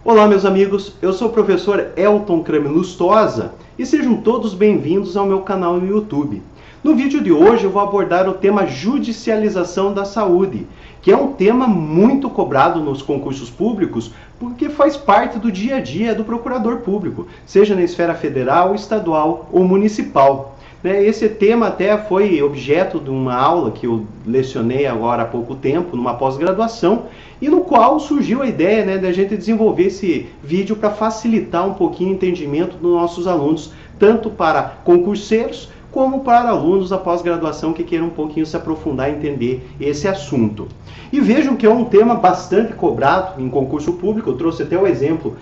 Olá, meus amigos, eu sou o professor Elton Kramer Lustosa e sejam todos bem-vindos ao meu canal no YouTube. No vídeo de hoje eu vou abordar o tema judicialização da saúde, que é um tema muito cobrado nos concursos públicos porque faz parte do dia a dia do procurador público, seja na esfera federal, estadual ou municipal. Esse tema até foi objeto de uma aula que eu lecionei agora há pouco tempo, numa pós-graduação, e no qual surgiu a ideia de a gente desenvolver esse vídeo para facilitar um pouquinho o entendimento dos nossos alunos, tanto para concurseiros como para alunos da pós-graduação que queiram um pouquinho se aprofundar e entender esse assunto. E vejam que é um tema bastante cobrado em concurso público. Eu trouxe até o exemplo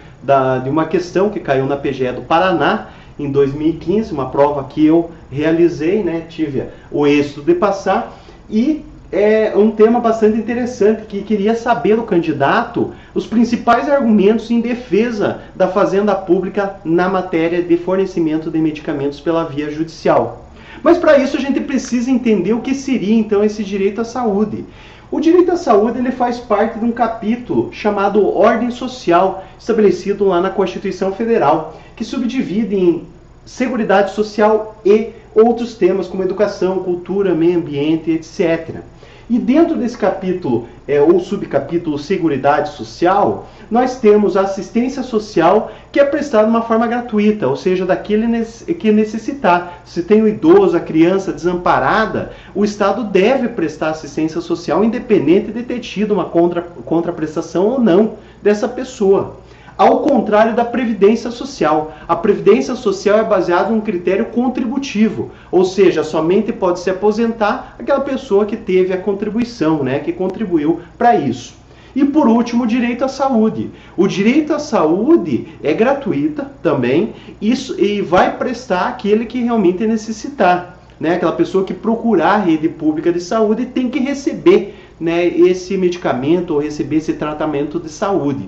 de uma questão que caiu na PGE do Paraná, em 2015, uma prova que eu realizei, tive o êxito de passar, e é um tema bastante interessante, que queria saber do candidato os principais argumentos em defesa da fazenda pública na matéria de fornecimento de medicamentos pela via judicial. Mas para isso a gente precisa entender o que seria então esse direito à saúde. O direito à saúde ele faz parte de um capítulo chamado Ordem Social, estabelecido lá na Constituição Federal, que subdivide em Seguridade Social e outros temas como educação, cultura, meio ambiente, etc. E dentro desse capítulo, ou subcapítulo Seguridade Social, nós temos a assistência social, que é prestada de uma forma gratuita, ou seja, daquele que necessitar. Se tem o idoso, a criança desamparada, o Estado deve prestar assistência social, independente de ter tido uma contraprestação ou não dessa pessoa. Ao contrário da Previdência Social. A Previdência Social é baseada em um critério contributivo, ou seja, somente pode se aposentar aquela pessoa que teve a contribuição, que contribuiu para isso. E por último, o direito à saúde. O direito à saúde é gratuita também e vai prestar aquele que realmente necessitar. Aquela pessoa que procurar a rede pública de saúde tem que receber esse medicamento ou receber esse tratamento de saúde.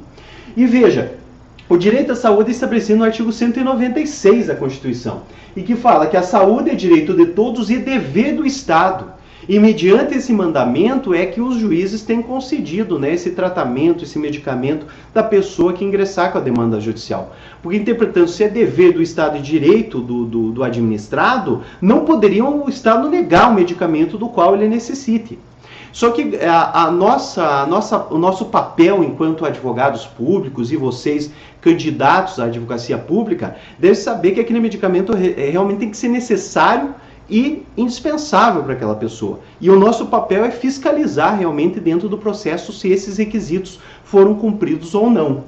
E veja, o direito à saúde é estabelecido no artigo 196 da Constituição, e que fala que a saúde é direito de todos e dever do Estado. E mediante esse mandamento é que os juízes têm concedido esse tratamento, esse medicamento da pessoa que ingressar com a demanda judicial. Porque interpretando se é dever do Estado e direito do administrado, não poderiam o Estado negar o medicamento do qual ele necessite. Só que o nosso papel enquanto advogados públicos e vocês, candidatos à advocacia pública, devem saber que aquele medicamento realmente tem que ser necessário e indispensável para aquela pessoa. E o nosso papel é fiscalizar realmente dentro do processo se esses requisitos foram cumpridos ou não.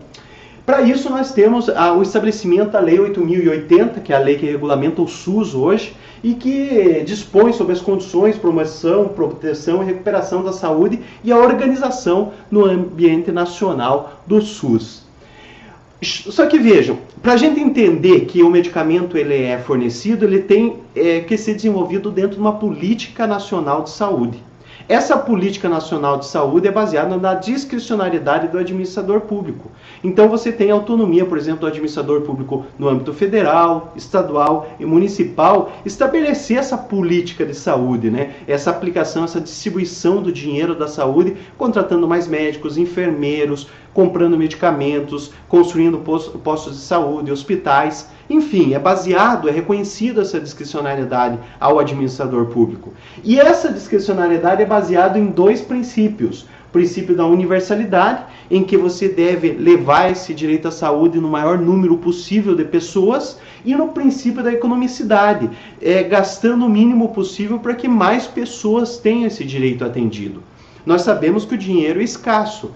Para isso nós temos o estabelecimento da Lei 8.080, que é a lei que regulamenta o SUS hoje, e que dispõe sobre as condições, promoção, proteção e recuperação da saúde e a organização no ambiente nacional do SUS. Só que vejam, para a gente entender que o medicamento ele é fornecido, ele tem que ser desenvolvido dentro de uma política nacional de saúde. Essa política nacional de saúde é baseada na discricionariedade do administrador público. Então você tem autonomia, por exemplo, do administrador público no âmbito federal, estadual e municipal, estabelecer essa política de saúde, essa aplicação, essa distribuição do dinheiro da saúde, contratando mais médicos, enfermeiros, comprando medicamentos, construindo postos de saúde, hospitais. Enfim, é reconhecido essa discricionariedade ao administrador público. E essa discricionariedade é baseada em dois princípios. O princípio da universalidade, em que você deve levar esse direito à saúde no maior número possível de pessoas, e no princípio da economicidade, gastando o mínimo possível para que mais pessoas tenham esse direito atendido. Nós sabemos que o dinheiro é escasso.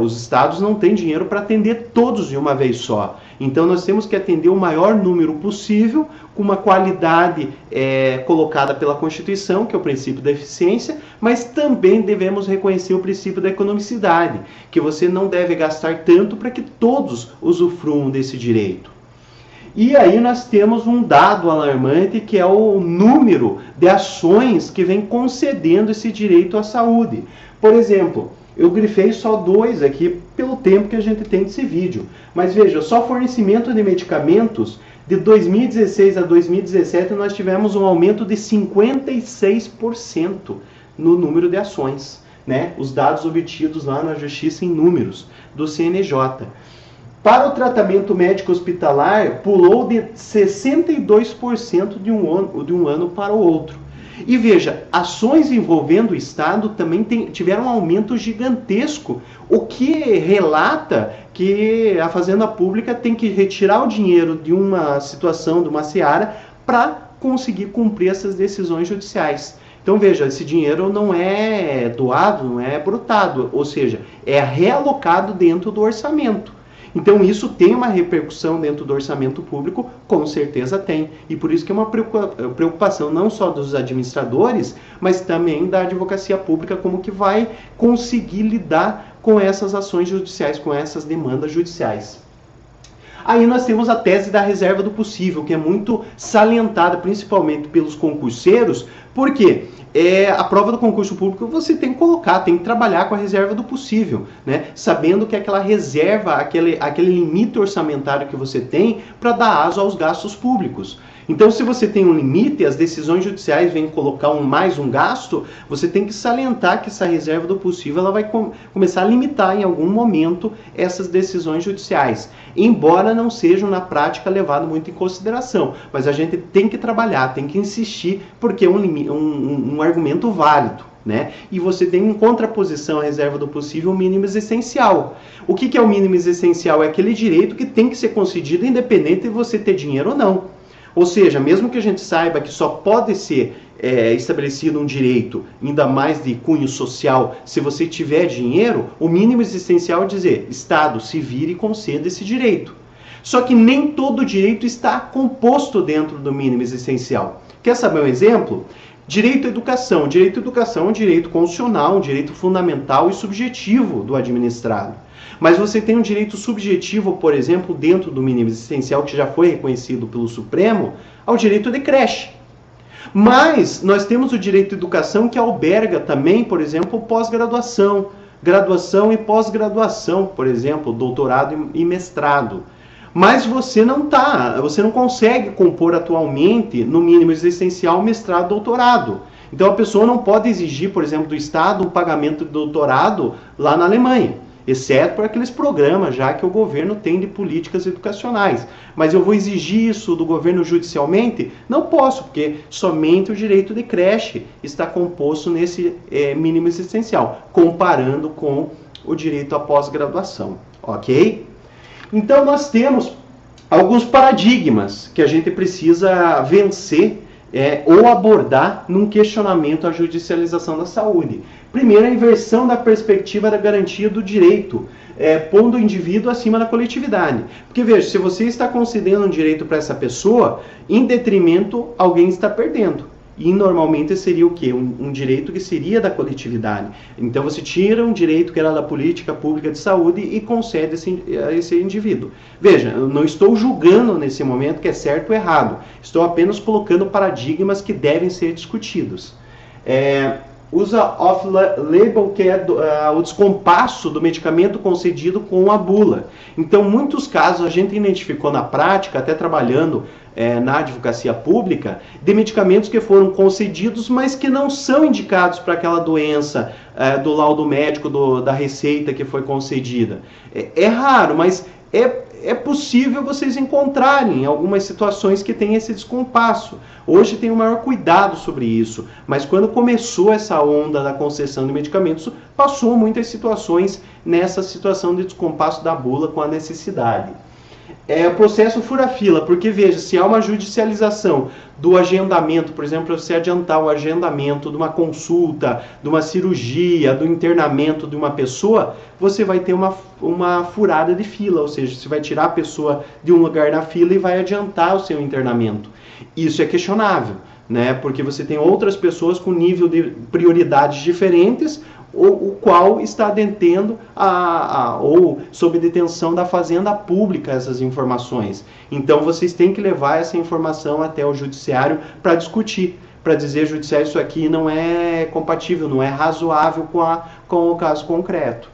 Os estados não têm dinheiro para atender todos de uma vez só. Então nós temos que atender o maior número possível, com uma qualidade colocada pela Constituição, que é o princípio da eficiência, mas também devemos reconhecer o princípio da economicidade, que você não deve gastar tanto para que todos usufruam desse direito. E aí nós temos um dado alarmante, que é o número de ações que vem concedendo esse direito à saúde. Por exemplo, eu grifei só dois aqui pelo tempo que a gente tem desse vídeo. Mas veja, só fornecimento de medicamentos, de 2016 a 2017, nós tivemos um aumento de 56% no número de ações. Os dados obtidos lá na Justiça em Números, do CNJ. Para o tratamento médico hospitalar, pulou de 62% de um ano para o outro. E veja, ações envolvendo o Estado também tiveram um aumento gigantesco, o que relata que a Fazenda Pública tem que retirar o dinheiro de uma situação, de uma seara, para conseguir cumprir essas decisões judiciais. Então veja, esse dinheiro não é doado, não é brotado, ou seja, é realocado dentro do orçamento. Então isso tem uma repercussão dentro do orçamento público? Com certeza tem. E por isso que é uma preocupação não só dos administradores, mas também da advocacia pública, como que vai conseguir lidar com essas ações judiciais, com essas demandas judiciais. Aí nós temos a tese da reserva do possível, que é muito salientada, principalmente pelos concurseiros, porque a prova do concurso público você tem que colocar, tem que trabalhar com a reserva do possível, né? Sabendo que aquela reserva, aquele limite orçamentário que você tem para dar aso aos gastos públicos. Então, se você tem um limite, as decisões judiciais vêm colocar mais um gasto, você tem que salientar que essa reserva do possível ela vai começar a limitar em algum momento essas decisões judiciais, embora não sejam na prática levadas muito em consideração. Mas a gente tem que trabalhar, tem que insistir, porque é um argumento válido, né? E você tem em contraposição à reserva do possível o mínimo essencial. O que é o mínimo essencial? É aquele direito que tem que ser concedido independente de você ter dinheiro ou não. Ou seja, mesmo que a gente saiba que só pode ser estabelecido um direito, ainda mais de cunho social, se você tiver dinheiro, o mínimo existencial é dizer, Estado, se vire e conceda esse direito. Só que nem todo direito está composto dentro do mínimo existencial. Quer saber um exemplo? Direito à educação. Direito à educação é um direito constitucional, um direito fundamental e subjetivo do administrado. Mas você tem um direito subjetivo, por exemplo, dentro do mínimo existencial, que já foi reconhecido pelo Supremo, ao direito de creche. Mas nós temos o direito à educação que alberga também, por exemplo, pós-graduação, graduação e pós-graduação, por exemplo, doutorado e mestrado. Mas você não consegue compor atualmente no mínimo existencial mestrado, doutorado. Então a pessoa não pode exigir, por exemplo, do Estado um pagamento de doutorado lá na Alemanha, exceto por aqueles programas já que o governo tem de políticas educacionais. Mas eu vou exigir isso do governo judicialmente? Não posso, porque somente o direito de creche está composto nesse mínimo existencial, comparando com o direito à pós-graduação, ok? Então nós temos alguns paradigmas que a gente precisa vencer ou abordar num questionamento à judicialização da saúde. Primeiro, a inversão da perspectiva da garantia do direito, pondo o indivíduo acima da coletividade. Porque veja, se você está concedendo um direito para essa pessoa, em detrimento, alguém está perdendo. E normalmente seria o quê? Um direito que seria da coletividade. Então você tira um direito que era da política pública de saúde e concede a esse indivíduo. Veja, eu não estou julgando nesse momento que é certo ou errado. Estou apenas colocando paradigmas que devem ser discutidos. Usa off-label, que é o descompasso do medicamento concedido com a bula. Então, em muitos casos, a gente identificou na prática, até trabalhando na advocacia pública, de medicamentos que foram concedidos, mas que não são indicados para aquela doença do laudo médico, da receita que foi concedida. É raro, mas é possível vocês encontrarem algumas situações que tem esse descompasso. Hoje tem um maior cuidado sobre isso, mas quando começou essa onda da concessão de medicamentos, passou muitas situações nessa situação de descompasso da bula com a necessidade. O processo fura-fila, porque veja, se há uma judicialização do agendamento, por exemplo, você adiantar o agendamento de uma consulta, de uma cirurgia, do internamento de uma pessoa, você vai ter uma furada de fila, ou seja, você vai tirar a pessoa de um lugar na fila e vai adiantar o seu internamento. Isso é questionável, né? Porque você tem outras pessoas com nível de prioridades diferentes, o qual está detendo ou sob detenção da Fazenda Pública essas informações. Então vocês têm que levar essa informação até o judiciário para discutir, para dizer, judiciário, isso aqui não é compatível, não é razoável com o caso concreto.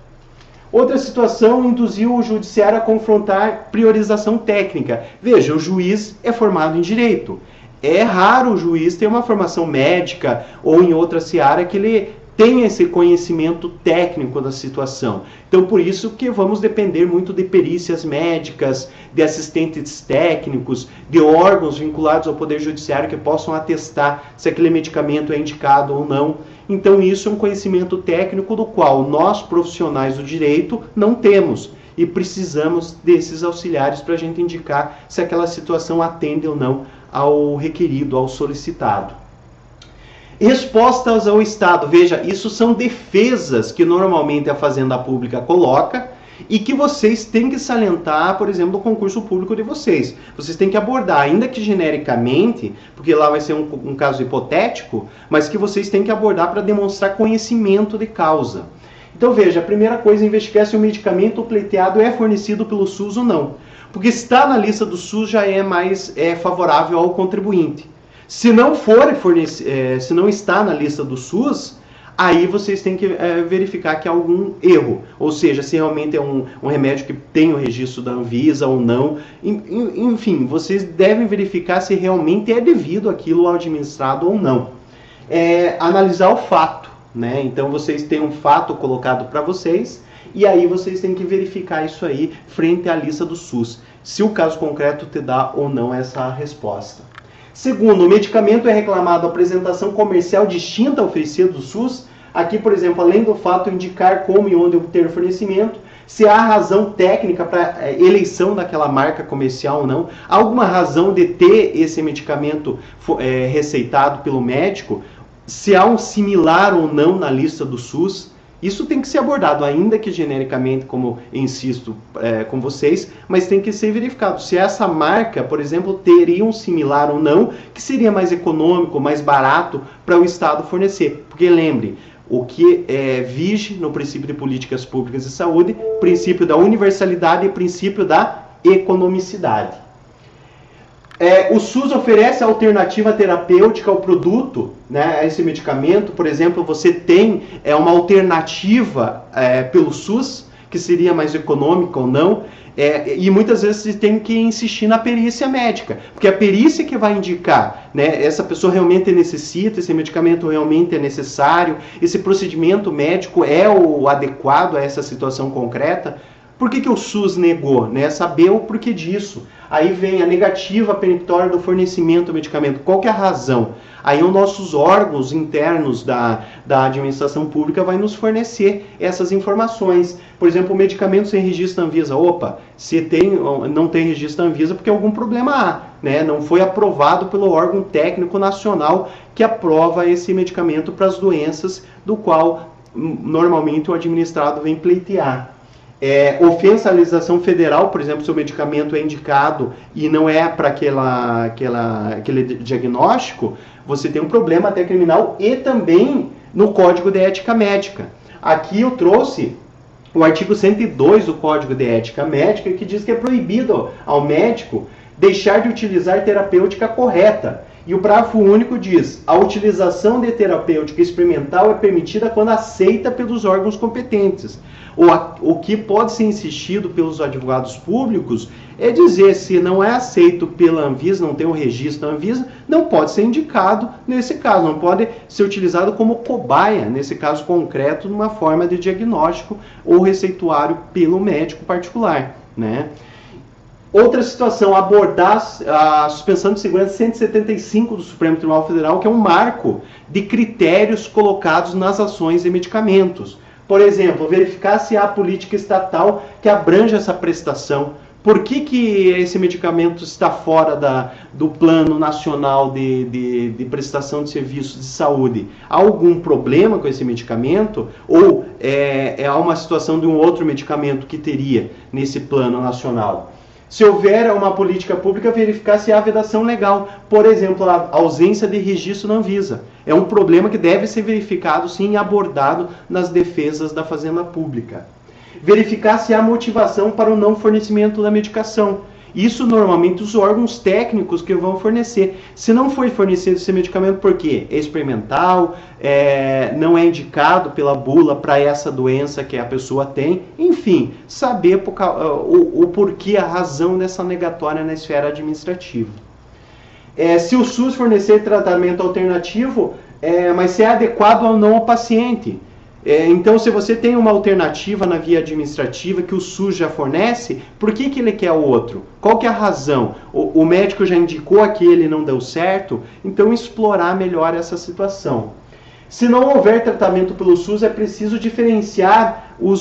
Outra situação, induziu o judiciário a confrontar priorização técnica. Veja, o juiz é formado em direito. É raro o juiz ter uma formação médica ou em outra seara que ele tenha esse conhecimento técnico da situação. Então, por isso que vamos depender muito de perícias médicas, de assistentes técnicos, de órgãos vinculados ao Poder Judiciário que possam atestar se aquele medicamento é indicado ou não. Então, isso é um conhecimento técnico do qual nós, profissionais do direito, não temos. E precisamos desses auxiliares para a gente indicar se aquela situação atende ou não ao requerido, ao solicitado. Respostas ao Estado. Veja, isso são defesas que normalmente a Fazenda Pública coloca e que vocês têm que salientar, por exemplo, no concurso público de vocês. Vocês têm que abordar, ainda que genericamente, porque lá vai ser um caso hipotético, mas que vocês têm que abordar para demonstrar conhecimento de causa. Então veja, a primeira coisa é investigar se o medicamento pleiteado é fornecido pelo SUS ou não. Porque estar na lista do SUS já é mais favorável ao contribuinte. Se não se não está na lista do SUS, aí vocês têm que verificar que há algum erro. Ou seja, se realmente é um remédio que tem o registro da Anvisa ou não. Enfim, vocês devem verificar se realmente é devido aquilo ao administrado ou não. Analisar o fato, né? Então vocês têm um fato colocado para vocês e aí vocês têm que verificar isso aí frente à lista do SUS. Se o caso concreto te dá ou não essa resposta. Segundo, o medicamento é reclamado a apresentação comercial distinta oferecida do SUS. Aqui, por exemplo, além do fato de indicar como e onde obter o fornecimento, se há razão técnica para eleição daquela marca comercial ou não, há alguma razão de ter esse medicamento receitado pelo médico, se há um similar ou não na lista do SUS. Isso tem que ser abordado, ainda que genericamente, como insisto com vocês, mas tem que ser verificado se essa marca, por exemplo, teria um similar ou não, que seria mais econômico, mais barato para o Estado fornecer. Porque lembre, o que vige no princípio de políticas públicas de saúde, princípio da universalidade e princípio da economicidade. O SUS oferece alternativa terapêutica ao produto, né, a esse medicamento. Por exemplo, você tem uma alternativa pelo SUS, que seria mais econômica ou não, e muitas vezes você tem que insistir na perícia médica, porque a perícia que vai indicar, né, essa pessoa realmente necessita, esse medicamento realmente é necessário, esse procedimento médico é o adequado a essa situação concreta. Por que o SUS negou? Né? Saber o porquê disso. Aí vem a negativa peremptória do fornecimento do medicamento. Qual que é a razão? Aí os nossos órgãos internos da administração pública vai nos fornecer essas informações. Por exemplo, o medicamento sem registro da Anvisa. Opa, se não tem registro da Anvisa porque algum problema há. Né? Não foi aprovado pelo órgão técnico nacional que aprova esse medicamento para as doenças do qual normalmente o administrado vem pleitear. Ofensa à legislação federal, por exemplo, se o medicamento é indicado e não é para aquele diagnóstico, você tem um problema até criminal e também no Código de Ética Médica. Aqui eu trouxe o artigo 102 do Código de Ética Médica, que diz que é proibido ao médico deixar de utilizar terapêutica correta. E o parágrafo único diz: a utilização de terapêutica experimental é permitida quando aceita pelos órgãos competentes. O que pode ser insistido pelos advogados públicos é dizer, se não é aceito pela Anvisa, não tem o registro da Anvisa, não pode ser indicado nesse caso, não pode ser utilizado como cobaia, nesse caso concreto, numa forma de diagnóstico ou receituário pelo médico particular, né? Outra situação, abordar a suspensão de segurança 175 do Supremo Tribunal Federal, que é um marco de critérios colocados nas ações de medicamentos. Por exemplo, verificar se há política estatal que abranja essa prestação. Por que esse medicamento está fora do Plano Nacional de Prestação de Serviços de Saúde? Há algum problema com esse medicamento? Ou há uma situação de um outro medicamento que teria nesse Plano Nacional? Se houver uma política pública, verificar se há vedação legal. Por exemplo, a ausência de registro na Anvisa. É um problema que deve ser verificado, sim, e abordado nas defesas da Fazenda Pública. Verificar se há motivação para o não fornecimento da medicação. Isso, normalmente, os órgãos técnicos que vão fornecer. Se não foi fornecido esse medicamento, por quê? É experimental, não é indicado pela bula para essa doença que a pessoa tem. Enfim, saber o porquê, a razão dessa negatória na esfera administrativa. Se o SUS fornecer tratamento alternativo, mas se é adequado ou não ao paciente. Então, se você tem uma alternativa na via administrativa que o SUS já fornece, por que ele quer o outro? Qual que é a razão? O médico já indicou aquele, não deu certo? Então, explorar melhor essa situação. Se não houver tratamento pelo SUS, é preciso diferenciar o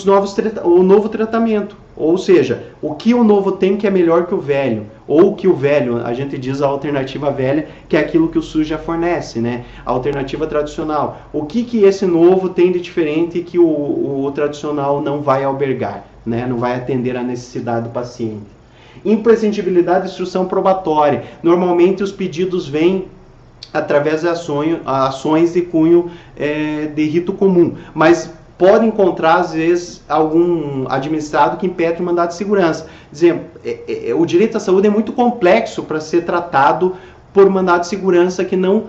novo tratamento. Ou seja, o que o novo tem que é melhor que o velho. Ou que o velho, a gente diz a alternativa velha, que é aquilo que o SUS já fornece, né? A alternativa tradicional. O que esse novo tem de diferente que o tradicional não vai albergar, né? Não vai atender à necessidade do paciente. Imprescindibilidade de instrução probatória. Normalmente os pedidos vêm através de ações de cunho de rito comum, mas pode encontrar, às vezes, algum administrado que impetre o mandado de segurança. Dizendo, o direito à saúde é muito complexo para ser tratado por mandado de segurança que não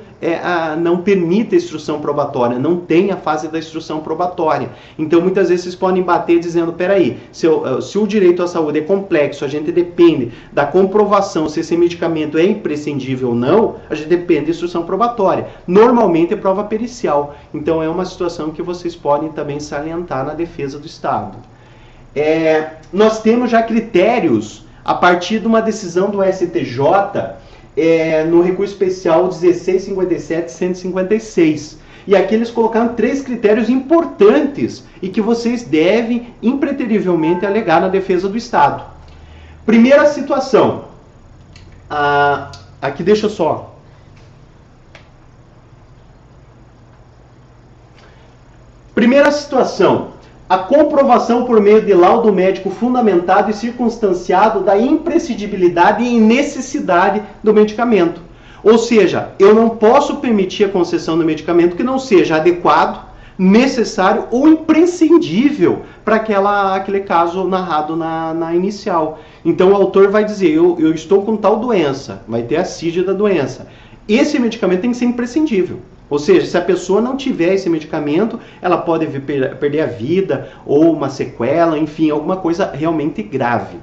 permite a instrução probatória, não tem a fase da instrução probatória. Então, muitas vezes, vocês podem bater dizendo, peraí, se o direito à saúde é complexo, a gente depende da comprovação se esse medicamento é imprescindível ou não, a gente depende da instrução probatória. Normalmente é prova pericial. Então, é uma situação que vocês podem também salientar na defesa do Estado. Nós temos já critérios, a partir de uma decisão do STJ, no recurso especial 1657-156. E aqui eles colocaram 3 critérios importantes e que vocês devem impreterivelmente alegar na defesa do Estado. Primeira situação. Aqui deixa só. Primeira situação. A comprovação por meio de laudo médico fundamentado e circunstanciado da imprescindibilidade e necessidade do medicamento. Ou seja, eu não posso permitir a concessão do medicamento que não seja adequado, necessário ou imprescindível para aquele caso narrado na inicial. Então o autor vai dizer, eu estou com tal doença, vai ter a CID da doença. Esse medicamento tem que ser imprescindível. Ou seja, se a pessoa não tiver esse medicamento, ela pode perder a vida ou uma sequela, enfim, alguma coisa realmente grave.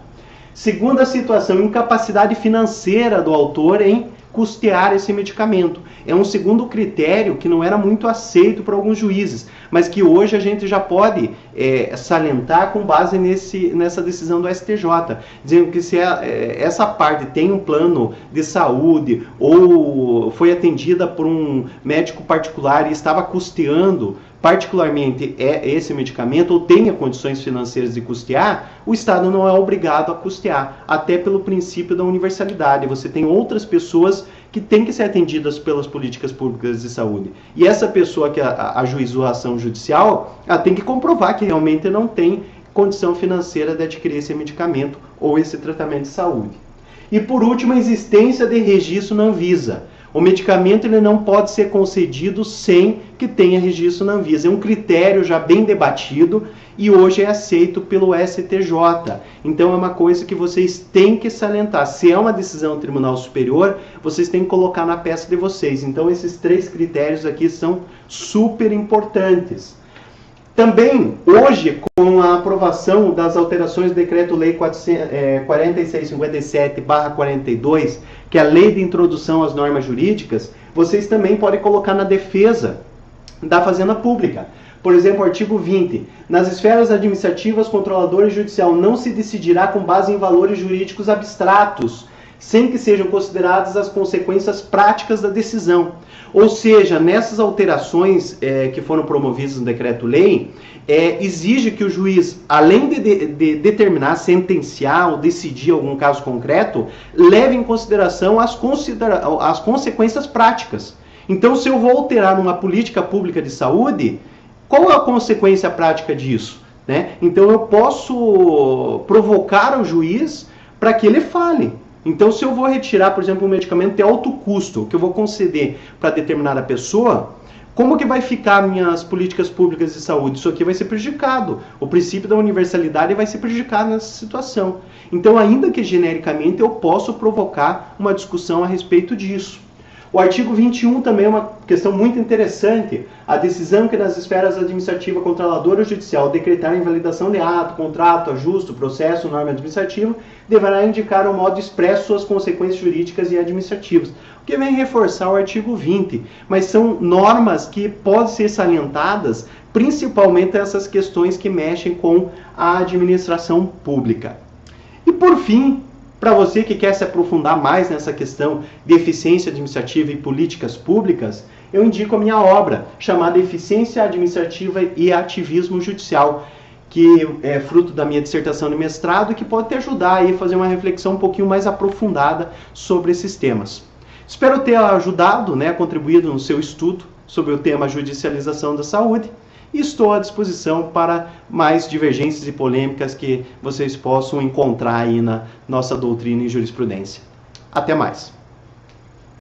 Segunda situação, incapacidade financeira do autor em custear esse medicamento. É um segundo critério que não era muito aceito por alguns juízes, mas que hoje a gente já pode salientar com base nessa decisão do STJ, dizendo que se essa parte tem um plano de saúde ou foi atendida por um médico particular e estava custeando particularmente esse medicamento ou tenha condições financeiras de custear, o Estado não é obrigado a custear, até pelo princípio da universalidade. Você tem outras pessoas que têm que ser atendidas pelas políticas públicas de saúde. E essa pessoa que ajuizou a ação judicial, ela tem que comprovar que realmente não tem condição financeira de adquirir esse medicamento ou esse tratamento de saúde. E por último, a existência de registro na Anvisa. O medicamento ele não pode ser concedido sem que tenha registro na Anvisa. É um critério já bem debatido e hoje é aceito pelo STJ. Então é uma coisa que vocês têm que salientar. Se é uma decisão do Tribunal Superior, vocês têm que colocar na peça de vocês. Então esses 3 critérios aqui são super importantes. Também, hoje, com a aprovação das alterações do Decreto-Lei 4657/42, que é a Lei de Introdução às Normas Jurídicas, vocês também podem colocar na defesa da Fazenda Pública. Por exemplo, o artigo 20. Nas esferas administrativas, controlador e judicial não se decidirá com base em valores jurídicos abstratos, sem que sejam consideradas as consequências práticas da decisão. Ou seja, nessas alterações que foram promovidas no decreto-lei, exige que o juiz, além de determinar, sentenciar ou decidir algum caso concreto, leve em consideração as consequências práticas. Então, se eu vou alterar uma política pública de saúde, qual é a consequência prática disso? Né? Então, eu posso provocar o juiz para que ele fale. Então, se eu vou retirar, por exemplo, um medicamento de alto custo, que eu vou conceder para determinada pessoa, como que vai ficar minhas políticas públicas de saúde? Isso aqui vai ser prejudicado. O princípio da universalidade vai ser prejudicado nessa situação. Então, ainda que genericamente, eu posso provocar uma discussão a respeito disso. O artigo 21 também é uma questão muito interessante. A decisão que nas esferas administrativa, controladora ou judicial decretar invalidação de ato, contrato, ajuste, processo, norma administrativa, deverá indicar o modo expresso suas consequências jurídicas e administrativas. O que vem reforçar o artigo 20, mas são normas que podem ser salientadas, principalmente essas questões que mexem com a administração pública. E por fim, para você que quer se aprofundar mais nessa questão de eficiência administrativa e políticas públicas, eu indico a minha obra, chamada Eficiência Administrativa e Ativismo Judicial, que é fruto da minha dissertação de mestrado e que pode te ajudar aí a fazer uma reflexão um pouquinho mais aprofundada sobre esses temas. Espero ter ajudado, contribuído no seu estudo sobre o tema judicialização da saúde. E estou à disposição para mais divergências e polêmicas que vocês possam encontrar aí na nossa doutrina e jurisprudência. Até mais!